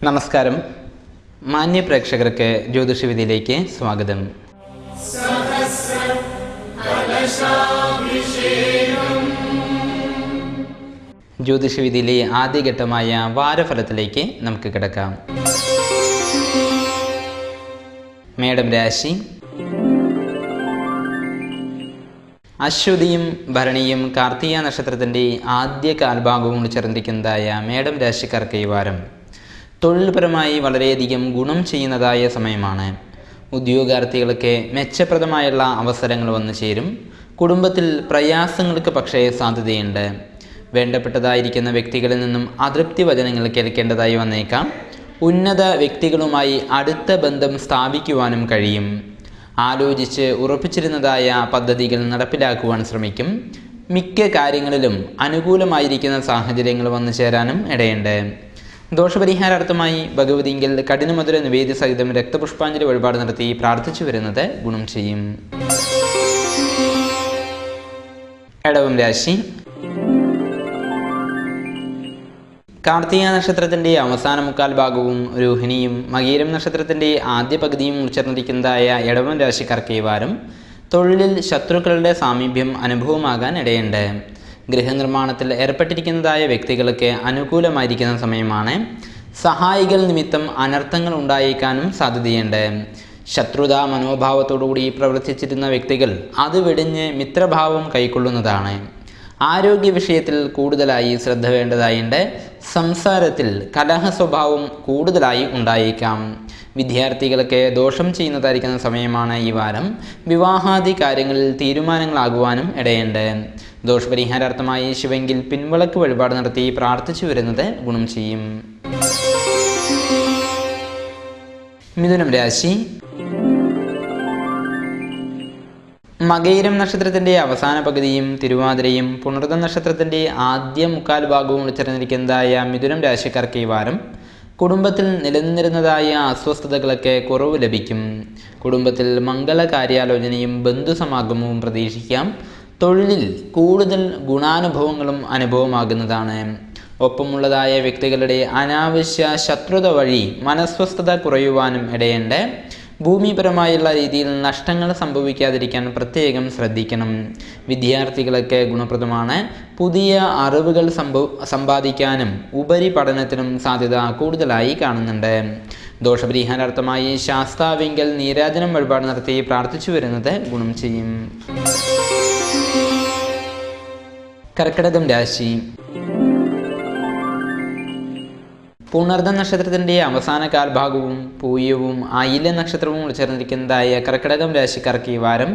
നമസ്കാരം. മാന്യ പ്രേക്ഷകർക്ക് ജ്യോതിഷവിധിയിലേക്ക് സ്വാഗതം. ജ്യോതിഷവിധിയിലെ ആദ്യഘട്ടമായ വാരഫലത്തിലേക്ക് നമുക്ക് കിടക്കാം. മേടം രാശി. അശ്വതിയും ഭരണിയും കാർത്തിക നക്ഷത്രത്തിൻ്റെ ആദ്യ കാൽഭാഗവും ചേർന്നിരിക്കുന്നതായ മേടം രാശിക്കാർക്ക് ഈ വാരം തൊഴിൽപരമായി വളരെയധികം ഗുണം ചെയ്യുന്നതായ സമയമാണ്. ഉദ്യോഗാർത്ഥികൾക്ക് മെച്ചപ്രദമായുള്ള അവസരങ്ങൾ വന്നു ചേരും. കുടുംബത്തിൽ പ്രയാസങ്ങൾക്ക് പക്ഷേ സാധ്യതയുണ്ട്. വേണ്ടപ്പെട്ടതായിരിക്കുന്ന വ്യക്തികളിൽ നിന്നും അതൃപ്തി വചനങ്ങൾ കേൾക്കേണ്ടതായി വന്നേക്കാം. ഉന്നത വ്യക്തികളുമായി അടുത്ത ബന്ധം സ്ഥാപിക്കുവാനും കഴിയും. ആലോചിച്ച് ഉറപ്പിച്ചിരുന്നതായ പദ്ധതികൾ നടപ്പിലാക്കുവാൻ ശ്രമിക്കും. മിക്ക കാര്യങ്ങളിലും അനുകൂലമായിരിക്കുന്ന സാഹചര്യങ്ങൾ വന്നു ചേരാനും ഇടയുണ്ട്. ദോഷപരിഹാരാർത്ഥമായി ഭഗവതിങ്കിൽ കഠിനമധുര നിവേദ്യ സഹിതം രക്തപുഷ്പാഞ്ജലി വഴിപാട് നടത്തി പ്രാർത്ഥിച്ചു വരുന്നത് ഗുണം ചെയ്യും. ഇടവം രാശി. കാർത്തിക നക്ഷത്രത്തിൻ്റെ അവസാന മുക്കാൽ ഭാഗവും രോഹിണിയും മകീരം നക്ഷത്രത്തിൻ്റെ ആദ്യ പകുതിയും ഉൾച്ചേർന്നിരിക്കുന്നതായ ഇടവം രാശിക്കാർക്ക് ഈ വാരം തൊഴിലിൽ ശത്രുക്കളുടെ സാമീപ്യം അനുഭവമാകാൻ ഇടയുണ്ട്. ഗൃഹനിർമ്മാണത്തിൽ ഏർപ്പെട്ടിരിക്കുന്നതായ വ്യക്തികൾക്ക് അനുകൂലമായിരിക്കുന്ന സമയമാണ്. സഹായികൾ നിമിത്തം അനർത്ഥങ്ങൾ ഉണ്ടായേക്കാനും സാധ്യതയുണ്ട്. ശത്രുതാ മനോഭാവത്തോടുകൂടി പ്രവർത്തിച്ചിരുന്ന വ്യക്തികൾ അത് വെടിഞ്ഞ് മിത്രഭാവം കൈക്കൊള്ളുന്നതാണ്. ആരോഗ്യ വിഷയത്തിൽ കൂടുതലായി ശ്രദ്ധ വേണ്ടതായുണ്ട്. സംസാരത്തിൽ കലഹ സ്വഭാവം കൂടുതലായി ഉണ്ടായേക്കാം. വിദ്യാർത്ഥികൾക്ക് ദോഷം ചെയ്യുന്നതായിരിക്കുന്ന സമയമാണ് ഈ വാരം. വിവാഹാദി കാര്യങ്ങളിൽ തീരുമാനങ്ങളാകുവാനും ഇടയുണ്ട്. ദോഷപരിഹാരാർത്ഥമായി ശിവങ്കിൽ പിൻവിളക്ക് വഴിപാട് നടത്തി പ്രാർത്ഥിച്ചു വരുന്നത് ഗുണം ചെയ്യും. മിഥുനം രാശി. മകയിരം നക്ഷത്രത്തിൻ്റെ അവസാന പകുതിയും തിരുവാതിരയും പുണർദം നക്ഷത്രത്തിൻ്റെ ആദ്യ മുക്കാൽ ഭാഗവും ഉൾച്ചേർന്നിരിക്കുന്നതായ മിഥുനം രാശിക്കാർക്ക് ഈ വാരം കുടുംബത്തിൽ നിലനിന്നിരുന്നതായ അസ്വസ്ഥതകളൊക്കെ കുറവ് ലഭിക്കും. കുടുംബത്തിൽ മംഗളകാര്യാലോചനയും ബന്ധുസമാഗമവും പ്രതീക്ഷിക്കാം. തൊഴിലിൽ കൂടുതൽ ഗുണാനുഭവങ്ങളും അനുഭവമാകുന്നതാണ്. ഒപ്പമുള്ളതായ വ്യക്തികളുടെ അനാവശ്യ ശത്രുത വഴി മനസ്വസ്ഥത കുറയുവാനും ഇടയുണ്ട്. ഭൂമിപരമായുള്ള രീതിയിൽ നഷ്ടങ്ങൾ സംഭവിക്കാതിരിക്കാൻ പ്രത്യേകം ശ്രദ്ധിക്കണം. വിദ്യാർത്ഥികളൊക്കെ ഗുണപ്രദമാണ്. പുതിയ അറിവുകൾ സമ്പാദിക്കാനും ഉപരിപഠനത്തിനും സാധ്യത കൂടുതലായി കാണുന്നുണ്ട്. ദോഷപരിഹാരാർത്ഥമായി ശാസ്താവിങ്കൽ നീരാജനം വഴിപാട് നടത്തി പ്രാർത്ഥിച്ചു വരുന്നത് ഗുണം ചെയ്യും. കർക്കിടകം രാശി. പുണർദം നക്ഷത്രത്തിൻ്റെ അവസാന കാൽഭാഗവും പൂയവും ആയില്യ നക്ഷത്രവും ഉൾച്ചേർന്നിരിക്കുന്നതായ കർക്കിടകം രാശിക്കാർക്ക് ഈ വാരം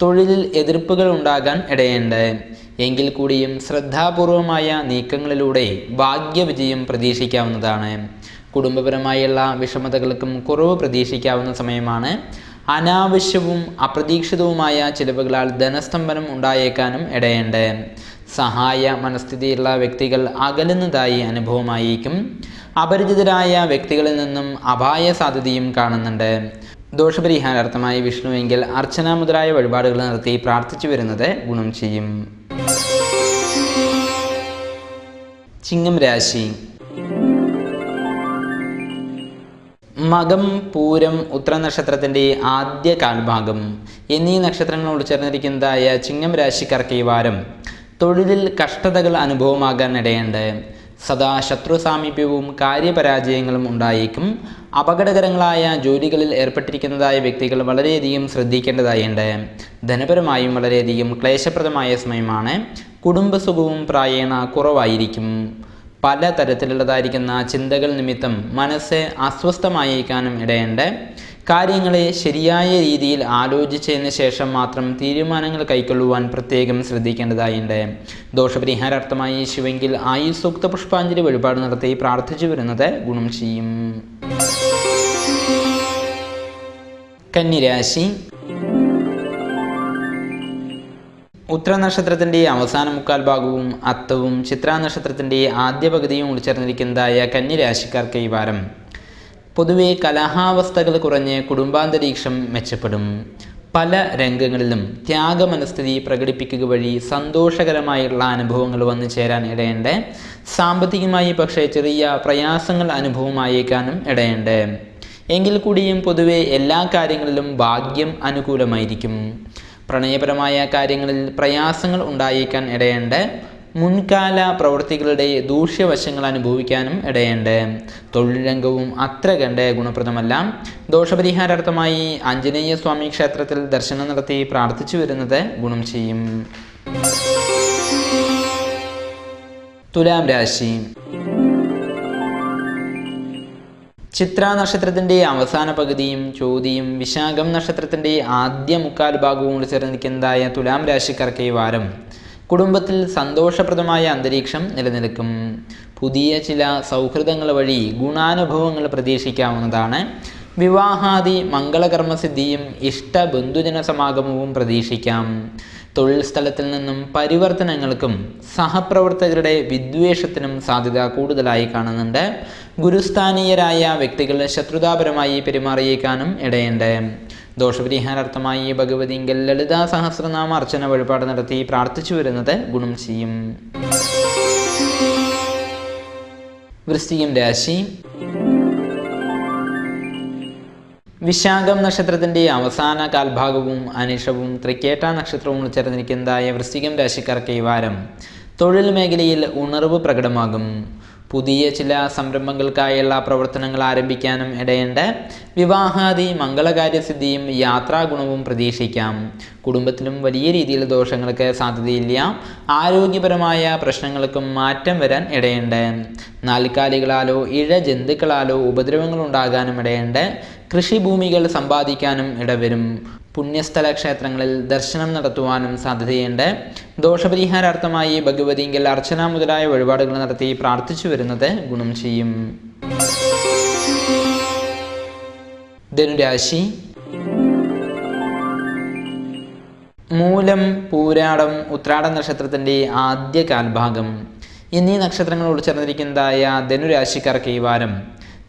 തൊഴിലിൽ എതിർപ്പുകൾ ഉണ്ടാകാൻ ഇടയുണ്ട്. എങ്കിൽ കൂടിയും ശ്രദ്ധാപൂർവമായ നീക്കങ്ങളിലൂടെ ഭാഗ്യവിജയം പ്രതീക്ഷിക്കാവുന്നതാണ്. കുടുംബപരമായുള്ള വിഷമതകൾക്കും കുറവ് പ്രതീക്ഷിക്കാവുന്ന സമയമാണ്. അനാവശ്യവും അപ്രതീക്ഷിതവുമായ ചിലവുകളാൽ ധനസ്തംഭനം ഉണ്ടായേക്കാനും ഇടയുണ്ട്. സഹായ മനസ്ഥിതിയുള്ള വ്യക്തികൾ അകലുന്നതായി അനുഭവമായേക്കും. അപരിചിതരായ വ്യക്തികളിൽ നിന്നും അപായ സാധ്യതയും കാണുന്നുണ്ട്. ദോഷപരിഹാരാർത്ഥമായി വിഷ്ണുവെങ്കിൽ അർച്ചന മുതലായ വഴിപാടുകൾ നടത്തി പ്രാർത്ഥിച്ചു വരുന്നത് ഗുണം ചെയ്യും. ചിങ്ങം രാശി. മകം പൂരം ഉത്ര നക്ഷത്രത്തിൻ്റെ ആദ്യ കാൽഭാഗം എന്നീ നക്ഷത്രങ്ങൾ ഉൾച്ചേർന്നിരിക്കുന്നതായ ചിങ്ങം രാശിക്കാർക്ക് ഈ വാരം തൊഴിലിൽ കഷ്ടതകൾ അനുഭവമാകാൻ ഇടയുണ്ട്. സദാ ശത്രു സാമീപ്യവും കാര്യപരാജയങ്ങളും ഉണ്ടായേക്കും. അപകടകരങ്ങളായ ജോലികളിൽ ഏർപ്പെട്ടിരിക്കുന്നതായ വ്യക്തികൾ വളരെയധികം ശ്രദ്ധിക്കേണ്ടതായുണ്ട്. ധനപരമായും വളരെയധികം ക്ലേശപ്രദമായ സമയമാണ്. കുടുംബസുഖവും പ്രായേണ കുറവായിരിക്കും. പല തരത്തിലുള്ളതായിരിക്കുന്ന ചിന്തകൾ നിമിത്തം മനസ്സ് അസ്വസ്ഥമായേക്കാനും ഇടയുണ്ട്. കാര്യങ്ങളെ ശരിയായ രീതിയിൽ ആലോചിച്ചതിന് ശേഷം മാത്രം തീരുമാനങ്ങൾ കൈക്കൊള്ളുവാൻ പ്രത്യേകം ശ്രദ്ധിക്കേണ്ടതായുണ്ട്. ദോഷപരിഹാരാർത്ഥമായി ശിവങ്കിൽ ആയുസ്സൂക്ത പുഷ്പാഞ്ജലി വഴിപാട് നടത്തി പ്രാർത്ഥിച്ചു വരുന്നത് ഗുണം ചെയ്യും. കന്നിരാശി. ഉത്ര നക്ഷത്രത്തിൻ്റെ അവസാന മുക്കാൽ ഭാഗവും അത്തവും ചിത്ര നക്ഷത്രത്തിൻ്റെ ആദ്യ പകുതിയും ഉൾച്ചേർന്നിരിക്കുന്നതായ കന്യരാശിക്കാർക്ക് ഈ വാരം പൊതുവെ കലഹാവസ്ഥകൾ കുറഞ്ഞ് കുടുംബാന്തരീക്ഷം മെച്ചപ്പെടും. പല രംഗങ്ങളിലും ത്യാഗമനസ്ഥിതി പ്രകടിപ്പിക്കുക വഴി സന്തോഷകരമായുള്ള അനുഭവങ്ങൾ വന്നു ചേരാൻ ഇടയുണ്ട്. സാമ്പത്തികമായി പക്ഷേ ചെറിയ പ്രയാസങ്ങൾ അനുഭവമായേക്കാനും ഇടയുണ്ട്. എങ്കിൽ കൂടിയും പൊതുവെ എല്ലാ കാര്യങ്ങളിലും ഭാഗ്യം അനുകൂലമായിരിക്കും. പ്രണയപരമായ കാര്യങ്ങളിൽ പ്രയാസങ്ങൾ ഉണ്ടായേക്കാൻ ഇടയുണ്ട്. മുൻകാല പ്രവൃത്തികളുടെ ദൂഷ്യവശങ്ങൾ അനുഭവിക്കാനും ഇടയുണ്ട്. തൊഴിൽ രംഗവും അത്ര കണ്ട് ഗുണപ്രദമല്ല. ദോഷപരിഹാരാർത്ഥമായി ആഞ്ജനേയ സ്വാമി ക്ഷേത്രത്തിൽ ദർശനം നടത്തി പ്രാർത്ഥിച്ചു വരുന്നത് ഗുണം ചെയ്യും. തുലാം രാശി. ചിത്ര നക്ഷത്രത്തിൻ്റെ അവസാന പകുതിയും ചോതിയും വിശാഖം നക്ഷത്രത്തിൻ്റെ ആദ്യ മുക്കാൽ ഭാഗവും ചേർന്നിരിക്കുന്നതായ തുലാം രാശിക്കാർക്ക് ഈ വാരം കുടുംബത്തിൽ സന്തോഷപ്രദമായ അന്തരീക്ഷം നിലനിൽക്കും. പുതിയ ചില സൗഹൃദങ്ങൾ വഴി ഗുണാനുഭവങ്ങൾ പ്രതീക്ഷിക്കാവുന്നതാണ്. വിവാഹാദി മംഗളകർമ്മസിദ്ധിയും ഇഷ്ട ബന്ധുജന സമാഗമവും പ്രതീക്ഷിക്കാം. തൊഴിൽ സ്ഥലത്തിൽ നിന്നും പരിവർത്തനങ്ങൾക്കും സഹപ്രവർത്തകരുടെ വിദ്വേഷത്തിനും സാധ്യത കൂടുതലായി കാണുന്നുണ്ട്. ഗുരുസ്ഥാനീയരായ വ്യക്തികൾ ശത്രുതാപരമായി പെരുമാറിയേക്കാനും ഇടയുണ്ട്. ദോഷപരിഹാരാർത്ഥമായി ഭഗവതിങ്കൽ ലളിതാ സഹസ്രനാമ അർച്ചന വഴിപാട് നടത്തി പ്രാർത്ഥിച്ചു വരുന്നത് ഗുണം ചെയ്യും. വൃശ്ചികം രാശി. വിശാഖം നക്ഷത്രത്തിൻ്റെ അവസാന കാൽഭാഗവും അനിഷവും തൃക്കേട്ട നക്ഷത്രവും ചേർന്നിരിക്കുന്നതായ വൃശ്ചികം രാശിക്കാർക്ക് ഈ വാരം തൊഴിൽ മേഖലയിൽ ഉണർവ് പ്രകടമാകും. പുതിയ ചില സംരംഭങ്ങൾക്കായുള്ള പ്രവർത്തനങ്ങൾ ആരംഭിക്കാനും ഇടയുണ്ട്. വിവാഹാദി മംഗളകാര്യസിദ്ധിയും യാത്രാഗുണവും പ്രതീക്ഷിക്കാം. കുടുംബത്തിലും വലിയ രീതിയിൽ ദോഷങ്ങൾക്ക് സാധ്യതയില്ല. ആരോഗ്യപരമായ പ്രശ്നങ്ങൾക്കും മാറ്റം വരാൻ ഇടയുണ്ട്. നാൽക്കാലികളാലോ ഇഴജന്തുക്കളാലോ ഉപദ്രവങ്ങൾ ഉണ്ടാകാനും ഇടയുണ്ട്. കൃഷിഭൂമികൾ സമ്പാദിക്കാനും ഇടവരും. പുണ്യസ്ഥല ക്ഷേത്രങ്ങളിൽ ദർശനം നടത്തുവാനും സാധ്യതയുണ്ട്. ദോഷപരിഹാരാർത്ഥമായി ഭഗവതിങ്കൽ അർച്ചന മുതലായ വഴിപാടുകൾ നടത്തി പ്രാർത്ഥിച്ചു വരുന്നത് ഗുണം ചെയ്യും. ധനുരാശി. മൂലം, പൂരാടം, ഉത്രാടം നക്ഷത്രത്തിൻ്റെ ആദ്യ കാൽഭാഗം എന്നീ നക്ഷത്രങ്ങൾ ഉൾച്ചേർന്നിരിക്കുന്നതായ ധനുരാശിക്കാർക്ക് ഈ വാരം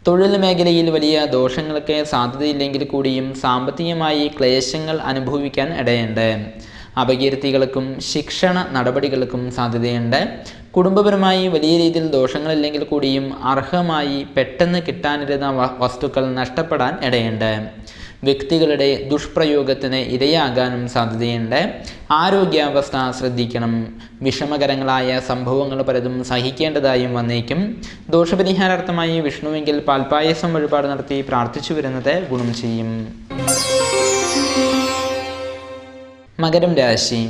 തൊഴിൽ മേഖലയിൽ വലിയ ദോഷങ്ങൾക്ക് സാധ്യതയില്ലെങ്കിൽ കൂടിയും സാമ്പത്തികമായി ക്ലേശങ്ങൾ അനുഭവിക്കാൻ ഇടയുണ്ട്. അപകീർത്തികൾക്കും ശിക്ഷണ നടപടികൾക്കും സാധ്യതയുണ്ട്. കുടുംബപരമായി വലിയ രീതിയിൽ ദോഷങ്ങളില്ലെങ്കിൽ കൂടിയും അർഹമായി പെട്ടെന്ന് കിട്ടാനിരുന്ന വസ്തുക്കൾ നഷ്ടപ്പെടാൻ ഇടയുണ്ട്. വ്യക്തികളുടെ ദുഷ്പ്രയോഗത്തിന് ഇരയാകാനും സാധ്യതയുണ്ട്. ആരോഗ്യാവസ്ഥ ശ്രദ്ധിക്കണം. വിഷമകരങ്ങളായ സംഭവങ്ങൾ പലതും സഹിക്കേണ്ടതായും വന്നേക്കും. ദോഷപരിഹാരാർത്ഥമായി വിഷ്ണുവെങ്കിൽ പാൽപ്പായസം വഴിപാട് നടത്തി പ്രാർത്ഥിച്ചു വരുന്നത് ഗുണം ചെയ്യും. മകരം രാശി.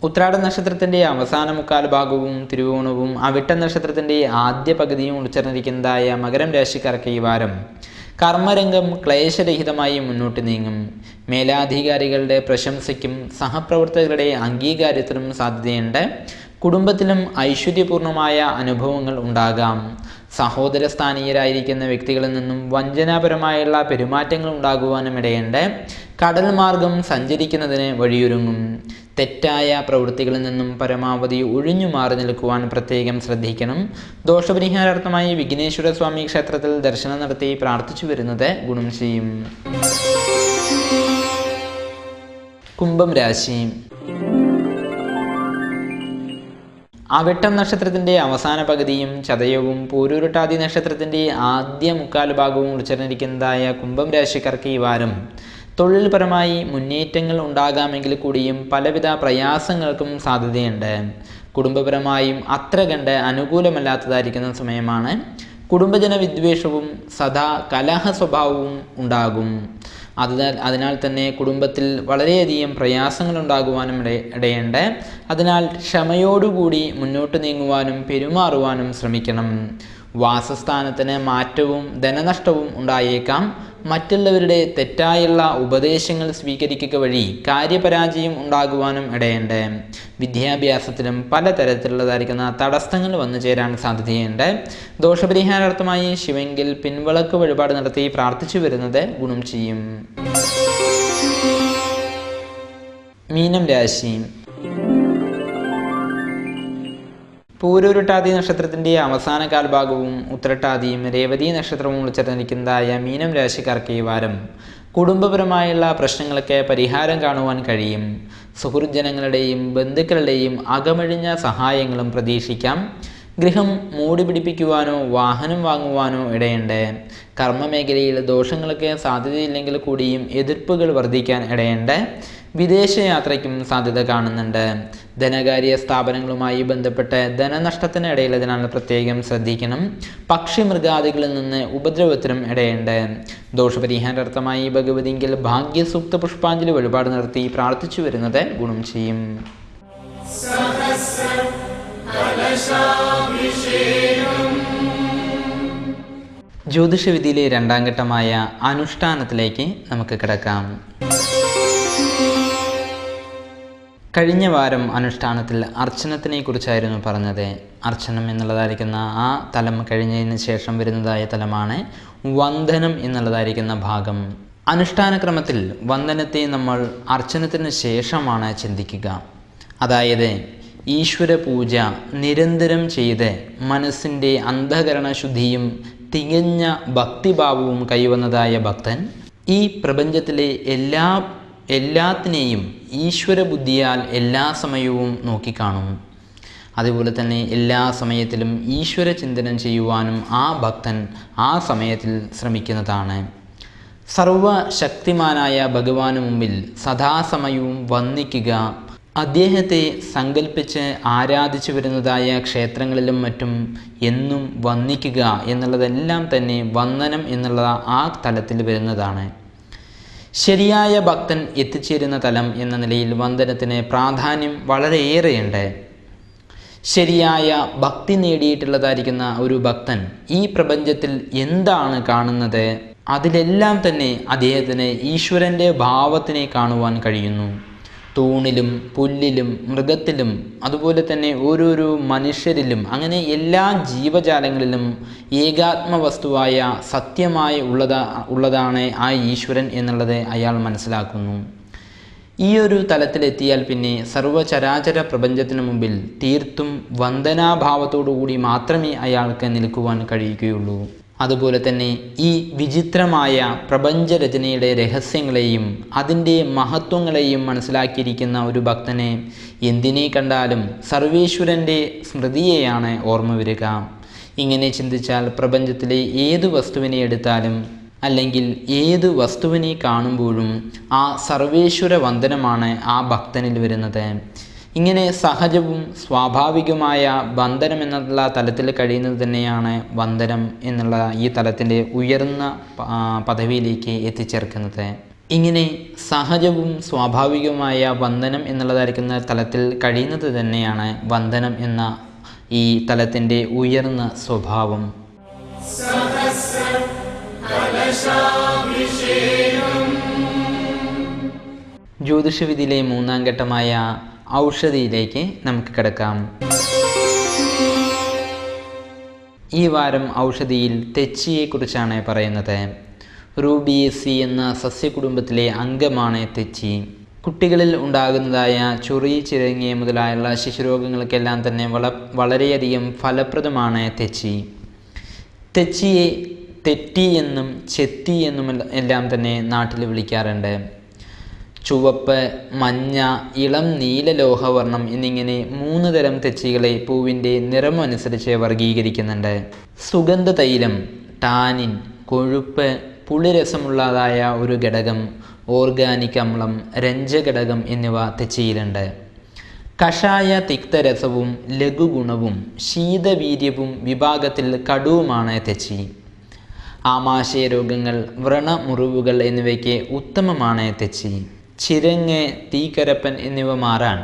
ഉത്രാട നക്ഷത്രത്തിൻ്റെ അവസാന മുക്കാൽ ഭാഗവും തിരുവോണവും അവിട്ട നക്ഷത്രത്തിൻ്റെ ആദ്യ പകുതിയും ഉൾച്ചേർന്നിരിക്കുന്നതായ മകരം രാശിക്കാർക്ക് ഈ വാരം കർമ്മരംഗം ക്ലേശരഹിതമായി മുന്നോട്ട് നീങ്ങും. മേലാധികാരികളുടെ പ്രശംസയ്ക്കും സഹപ്രവർത്തകരുടെ അംഗീകാരത്തിനും സാധ്യതയുണ്ട്. കുടുംബത്തിലും ഐശ്വര്യപൂർണമായ അനുഭവങ്ങൾ ഉണ്ടാകാം. സഹോദര സ്ഥാനീയരായിരിക്കുന്ന വ്യക്തികളിൽ നിന്നും വഞ്ചനാപരമായുള്ള പെരുമാറ്റങ്ങൾ ഉണ്ടാകുവാനും ഇടയുണ്ട്. കടൽ മാർഗം സഞ്ചരിക്കുന്നതിന് വഴിയൊരുങ്ങും. തെറ്റായ പ്രവൃത്തികളിൽ നിന്നും പരമാവധി ഒഴിഞ്ഞു മാറി നിൽക്കുവാൻ പ്രത്യേകം ശ്രദ്ധിക്കണം. ദോഷപരിഹാരാർത്ഥമായി വിഘ്നേശ്വര സ്വാമി ക്ഷേത്രത്തിൽ ദർശനം നടത്തി പ്രാർത്ഥിച്ചു വരുന്നത് ഗുണം ചെയ്യും. കുംഭം രാശി. അവിട്ടം നക്ഷത്രത്തിൻ്റെ അവസാന പകുതിയും ചതയവും പൂരുരുട്ടാതി നക്ഷത്രത്തിൻ്റെ ആദ്യ മുക്കാൽ ഭാഗവും ഉൾച്ചേർന്നിരിക്കുന്നതായ കുംഭം രാശിക്കാർക്ക് ഈ വാരം തൊഴിൽപരമായി മുന്നേറ്റങ്ങൾ ഉണ്ടാകാമെങ്കിൽ കൂടിയും പലവിധ പ്രയാസങ്ങൾക്കും സാധ്യതയുണ്ട്. കുടുംബപരമായും അത്ര കണ്ട് അനുകൂലമല്ലാത്തതായിരിക്കുന്ന സമയമാണ്. കുടുംബജന വിദ്വേഷവും സദാ കലഹ സ്വഭാവവും ഉണ്ടാകും. അതിനാൽ തന്നെ കുടുംബത്തിൽ വളരെയധികം പ്രയാസങ്ങൾ ഉണ്ടാകുവാനും ഇടയുണ്ട്. അതിനാൽ ക്ഷമയോടുകൂടി മുന്നോട്ട് നീങ്ങുവാനും പെരുമാറുവാനും ശ്രമിക്കണം. വാസസ്ഥാനത്തിന് മാറ്റവും ധനനഷ്ടവും ഉണ്ടായേക്കാം. മറ്റുള്ളവരുടെ തെറ്റായുള്ള ഉപദേശങ്ങൾ സ്വീകരിക്കുക വഴി കാര്യപരാജയം ഉണ്ടാകുവാനും ഇടയുണ്ട്. വിദ്യാഭ്യാസത്തിലും പലതരത്തിലുള്ളതായിരിക്കുന്ന തടസ്സങ്ങൾ വന്നു ചേരാൻ സാധ്യതയുണ്ട്. ദോഷപരിഹാരാർത്ഥമായി ശിവങ്കിൽ പിൻവിളക്ക് വഴിപാട് നടത്തി പ്രാർത്ഥിച്ചു വരുന്നത് ഗുണം ചെയ്യും. മീനം രാശി. പൂരൂരുട്ടാതി നക്ഷത്രത്തിൻ്റെ അവസാന കാൽഭാഗവും ഉത്രട്ടാതിയും രേവതി നക്ഷത്രവും ഉൾച്ചേർന്നിരിക്കുന്നതായ മീനം രാശിക്കാർക്ക് ഈ വാരം കുടുംബപരമായുള്ള പ്രശ്നങ്ങൾക്ക് പരിഹാരം കാണുവാൻ കഴിയും. സുഹൃജനങ്ങളുടെയും ബന്ധുക്കളുടെയും അകമഴിഞ്ഞ സഹായങ്ങളും പ്രതീക്ഷിക്കാം. ഗൃഹം മൂടി പിടിപ്പിക്കുവാനോ വാഹനം വാങ്ങുവാനോ ഇടയുണ്ട്. കർമ്മമേഖലയിൽ ദോഷങ്ങൾക്ക് സാധ്യതയില്ലെങ്കിൽ കൂടിയും എതിർപ്പുകൾ വർദ്ധിക്കാൻ ഇടയുണ്ട്. വിദേശയാത്രയ്ക്കും സാധ്യത കാണുന്നുണ്ട്. ധനകാര്യ സ്ഥാപനങ്ങളുമായി ബന്ധപ്പെട്ട് ധനനഷ്ടത്തിന് ഇടയിലതിനാൽ പ്രത്യേകം ശ്രദ്ധിക്കണം. പക്ഷി മൃഗാദികളിൽ നിന്ന് ഉപദ്രവത്തിനും ഇടയുണ്ട്. ദോഷപരിഹാരാർത്ഥമായി ഭഗവതിങ്കിൽ ഭാഗ്യസൂക്ത പുഷ്പാഞ്ജലി വഴിപാട് നടത്തി പ്രാർത്ഥിച്ചു വരുന്നത് ഗുണം ചെയ്യും. ജ്യോതിഷവിധിയിലെ രണ്ടാം ഘട്ടമായ അനുഷ്ഠാനത്തിലേക്ക് നമുക്ക് കിടക്കാം. കഴിഞ്ഞ വാരം അനുഷ്ഠാനത്തിൽ അർച്ചനത്തിനെ കുറിച്ചായിരുന്നു പറഞ്ഞത്. അർച്ചനം എന്നുള്ളതായിരിക്കുന്ന ആ തലം കഴിഞ്ഞതിന് ശേഷം വരുന്നതായ തലമാണ് വന്ദനം എന്നുള്ളതായിരിക്കുന്ന ഭാഗം. അനുഷ്ഠാനക്രമത്തിൽ വന്ദനത്തെ നമ്മൾ അർച്ചനത്തിന് ശേഷമാണ് ചിന്തിക്കുക. അതായത് ഈശ്വര പൂജ നിരന്തരം ചെയ്ത് മനസ്സിൻ്റെ അന്ധകരണ ശുദ്ധിയും തികഞ്ഞ ഭക്തിഭാവവും കൈവന്നതായ ഭക്തൻ ഈ പ്രപഞ്ചത്തിലെ എല്ലാത്തിനെയും ഈശ്വര ബുദ്ധിയാൽ എല്ലാ സമയവും നോക്കിക്കാണും. അതുപോലെ തന്നെ എല്ലാ സമയത്തിലും ഈശ്വര ചിന്തനം ചെയ്യുവാനും ആ ഭക്തൻ ആ സമയത്തിൽ ശ്രമിക്കുന്നതാണ്. സർവശക്തിമാനായ ഭഗവാന് മുമ്പിൽ സദാസമയവും വന്ദിക്കുക, അദ്ദേഹത്തെ സങ്കല്പിച്ച് ആരാധിച്ചു വരുന്നതായ ക്ഷേത്രങ്ങളിലും മറ്റും എന്നും വന്ദിക്കുക എന്നുള്ളതെല്ലാം തന്നെ വന്ദനം എന്നുള്ള ആ തലത്തിൽ വരുന്നതാണ്. ശരിയായ ഭക്തൻ എത്തിച്ചേരുന്ന തലം എന്ന നിലയിൽ വന്ദനത്തിന് പ്രാധാന്യം വളരെയേറെയുണ്ട്. ശരിയായ ഭക്തി നേടിയിട്ടുള്ളതായിരിക്കുന്ന ഒരു ഭക്തൻ ഈ പ്രപഞ്ചത്തിൽ എന്താണ് കാണുന്നത് അതിലെല്ലാം തന്നെ അദ്ദേഹത്തിന് ഈശ്വരൻ്റെ ഭാവത്തിനെ കാണുവാൻ കഴിയുന്നു. തൂണിലും പുല്ലിലും മൃഗത്തിലും അതുപോലെ തന്നെ ഓരോരോ മനുഷ്യരിലും അങ്ങനെ എല്ലാ ജീവജാലങ്ങളിലും ഏകാത്മ വസ്തുവായ സത്യമായി ഉള്ളതാണ് ആ ഈശ്വരൻ എന്നുള്ളത് അയാൾ മനസ്സിലാക്കുന്നു. ഈ ഒരു തലത്തിലെത്തിയാൽ പിന്നെ സർവചരാചര പ്രപഞ്ചത്തിന് മുമ്പിൽ തീർത്തും വന്ദനാഭാവത്തോടു കൂടി മാത്രമേ അയാൾക്ക് നിൽക്കുവാൻ കഴിയുകയുള്ളൂ. അതുപോലെ തന്നെ ഈ വിചിത്രമായ പ്രപഞ്ചരചനയുടെ രഹസ്യങ്ങളെയും അതിൻ്റെ മഹത്വങ്ങളെയും മനസ്സിലാക്കിയിരിക്കുന്ന ഒരു ഭക്തനെ എന്തിനെ കണ്ടാലും സർവേശ്വരൻ്റെ സ്മൃതിയെയാണ് ഓർമ്മ വരിക. ഇങ്ങനെ ചിന്തിച്ചാൽ പ്രപഞ്ചത്തിലെ ഏതു വസ്തുവിനെ എടുത്താലും അല്ലെങ്കിൽ ഏതു വസ്തുവിനെ കാണുമ്പോഴും ആ സർവേശ്വര വന്ദനമാണ് ആ ഭക്തനിൽ വരുന്നത്. ഇങ്ങനെ സഹജവും സ്വാഭാവികമായ വന്ദനം എന്നുള്ള തലത്തിൽ കഴിയുന്നത് തന്നെയാണ് വന്ദനം എന്നുള്ള ഈ തലത്തിൻ്റെ ഉയർന്ന പദവിയിലേക്ക് എത്തിച്ചേർക്കുന്നത്. ഇങ്ങനെ സഹജവും സ്വാഭാവികവുമായ വന്ദനം എന്നുള്ളതായിരിക്കുന്ന തലത്തിൽ കഴിയുന്നത് തന്നെയാണ് വന്ദനം എന്ന ഈ തലത്തിൻ്റെ ഉയർന്ന സ്വഭാവം. ജ്യോതിഷവിധിയിലെ മൂന്നാം ഘട്ടമായ ഔഷധിയിലേക്ക് നമുക്ക് കിടക്കാം. ഈ വാരം ഔഷധിയിൽ തെച്ചിയെക്കുറിച്ചാണ് പറയുന്നത്. റൂബിയേസി എന്ന സസ്യകുടുംബത്തിലെ അംഗമാണ് തെച്ചി. കുട്ടികളിൽ ഉണ്ടാകുന്നതായ ചൊറി, ചിരങ്ങി മുതലായുള്ള ശിശുരോഗങ്ങൾക്കെല്ലാം തന്നെ വളരെയധികം ഫലപ്രദമാണ് തെച്ചി. തെച്ചിയെ തെറ്റി എന്നും ചെത്തി എന്നും എല്ലാം തന്നെ നാട്ടിൽ വിളിക്കാറുണ്ട്. ചുവപ്പ്, മഞ്ഞ, ഇളം നീലലോഹവർണം എന്നിങ്ങനെ 3 തരം തെച്ചികളെ പൂവിൻ്റെ നിറമനുസരിച്ച് വർഗീകരിക്കുന്നുണ്ട്. സുഗന്ധ തൈലം, ടാനിൻ, കൊഴുപ്പ്, പുളിരസമുള്ളതായ ഒരു ഘടകം, ഓർഗാനിക് അമ്ലം, രഞ്ജഘടകം എന്നിവ തെച്ചിയിലുണ്ട്. കഷായ തിക്തരസവും ലഘുഗുണവും ശീതവീര്യവും വിഭാഗത്തിൽ കടുവുമാണ് തെച്ചി. ആമാശയ രോഗങ്ങൾ, വ്രണമുറിവുകൾ എന്നിവയ്ക്ക് ഉത്തമമാണ് തെച്ചി. ചിരങ്ങ്, തീക്കരപ്പൻ എന്നിവ മാറാൻ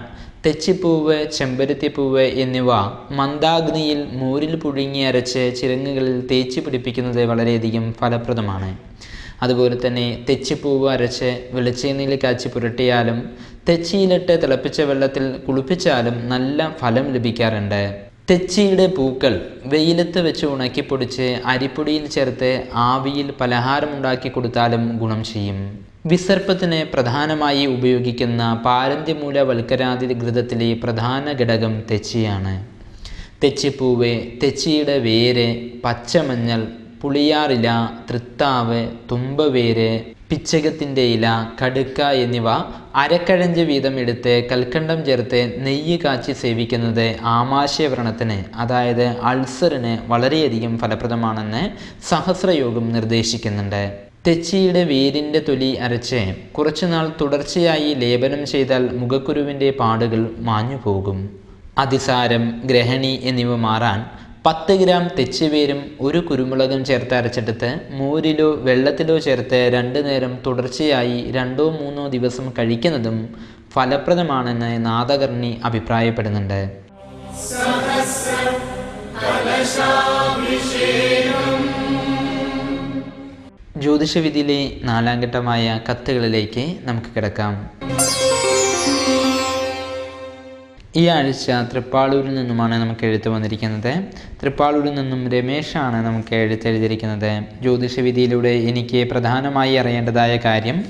തെച്ചിപ്പൂവ്, ചെമ്പരത്തിപ്പൂവ് എന്നിവ മന്ദാഗ്നിയിൽ മോരിൽ പുഴുങ്ങി അരച്ച് ചിരങ്ങുകളിൽ തേച്ച് പിടിപ്പിക്കുന്നത് വളരെയധികം ഫലപ്രദമാണ്. അതുപോലെ തന്നെ തെച്ചിപ്പൂവ് അരച്ച് വെളിച്ചെണ്ണയിൽ കാച്ചി പുരട്ടിയാലും തെച്ചിയിലിട്ട് തിളപ്പിച്ച വെള്ളത്തിൽ കുളിപ്പിച്ചാലും നല്ല ഫലം ലഭിക്കാറുണ്ട്. തെച്ചിയുടെ പൂക്കൾ വെയിലത്ത് വെച്ച് ഉണക്കിപ്പൊടിച്ച് അരിപ്പൊടിയിൽ ചേർത്ത് ആവിയിൽ പലഹാരമുണ്ടാക്കി കൊടുത്താലും ഗുണം ചെയ്യും. വിസർപ്പത്തിന് പ്രധാനമായി ഉപയോഗിക്കുന്ന പാരന്ത്യമൂലവൽക്കരാതിഘൃതത്തിലെ പ്രധാന ഘടകം തെച്ചിയാണ്. തെച്ചിപ്പൂവ്, തെച്ചിയുടെ വേര്, പച്ചമഞ്ഞൾ, പുളിയാറില, തൃത്താവ്, തുമ്പവേര്, പിച്ചകത്തിൻ്റെ ഇല, കടുക്ക എന്നിവ അരക്കഴഞ്ച് വീതം എടുത്ത് കൽക്കണ്ടം ചേർത്ത് നെയ്യ് കാച്ചി സേവിക്കുന്നത് ആമാശയവ്രണത്തിന്, അതായത് അൾസറിന് വളരെയധികം ഫലപ്രദമാണെന്ന് സഹസ്രയോഗം നിർദ്ദേശിക്കുന്നുണ്ട്. തെച്ചിയുടെ വേരിൻ്റെ തൊലി അരച്ച് കുറച്ചുനാൾ തുടർച്ചയായി ലേപനം ചെയ്താൽ മുഖക്കുരുവിൻ്റെ പാടുകൾ മാഞ്ഞുപോകും. അതിസാരം, ഗ്രഹണി എന്നിവ മാറാൻ 10 ഗ്രാം തെച്ചിവേരും 1 കുരുമുളകും ചേർത്ത് അരച്ചെടുത്ത് മോരിലോ വെള്ളത്തിലോ ചേർത്ത് 2 നേരം തുടർച്ചയായി 2-3 ദിവസം കഴിക്കുന്നതും ഫലപ്രദമാണെന്ന് നാദകർണി അഭിപ്രായപ്പെടുന്നുണ്ട്. ജ്യോതിഷവിധിയിലെ 4ാം ഘട്ടമായ കത്തുകളിലേക്ക് നമുക്ക് കിടക്കാം. ഈ ആഴ്ച തൃപ്പാളൂരിൽ നിന്നുമാണ് നമുക്ക് എഴുത്ത് വന്നിരിക്കുന്നത്. തൃപ്പാളൂരിൽ നിന്നും രമേശാണ് നമുക്ക് എഴുത്തെഴുതിയിരിക്കുന്നത്. ജ്യോതിഷവിധിയിലൂടെ എനിക്ക് പ്രധാനമായി അറിയേണ്ടതായ കാര്യം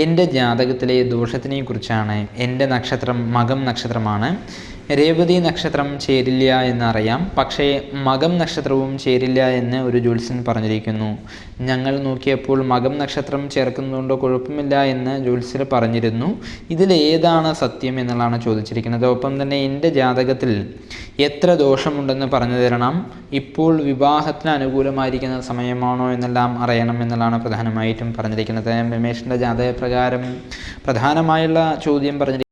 എൻ്റെ ജാതകത്തിലെ ദോഷത്തിനെക്കുറിച്ചാണ്. എൻ്റെ നക്ഷത്രം മകം നക്ഷത്രമാണ്. രേവതി നക്ഷത്രം ചേരില്ല എന്നറിയാം, പക്ഷേ മകം നക്ഷത്രവും ചേരില്ല എന്ന് ഒരു ജ്യോത്സ്യൻ പറഞ്ഞിരിക്കുന്നു. ഞങ്ങൾ നോക്കിയപ്പോൾ മകം നക്ഷത്രം ചേർക്കുന്നതുകൊണ്ട് കുഴപ്പമില്ല എന്ന് ജ്യോത്സ്യർ പറഞ്ഞിരുന്നു. ഇതിലേതാണ് സത്യം എന്നുള്ളതാണ് ചോദിച്ചിരിക്കുന്നത്. ഒപ്പം തന്നെ എൻ്റെ ജാതകത്തിൽ എത്ര ദോഷമുണ്ടെന്ന് പറഞ്ഞു തരണം, ഇപ്പോൾ വിവാഹത്തിന് അനുകൂലമായിരിക്കുന്ന സമയമാണോ എന്നെല്ലാം അറിയണം എന്നുള്ളതാണ് പ്രധാനമായിട്ടും പറഞ്ഞിരിക്കുന്നത്. രമേശിൻ്റെ ജാതകപ്രകാരം പ്രധാനമായുള്ള ചോദ്യം പറഞ്ഞിരിക്കുന്നത്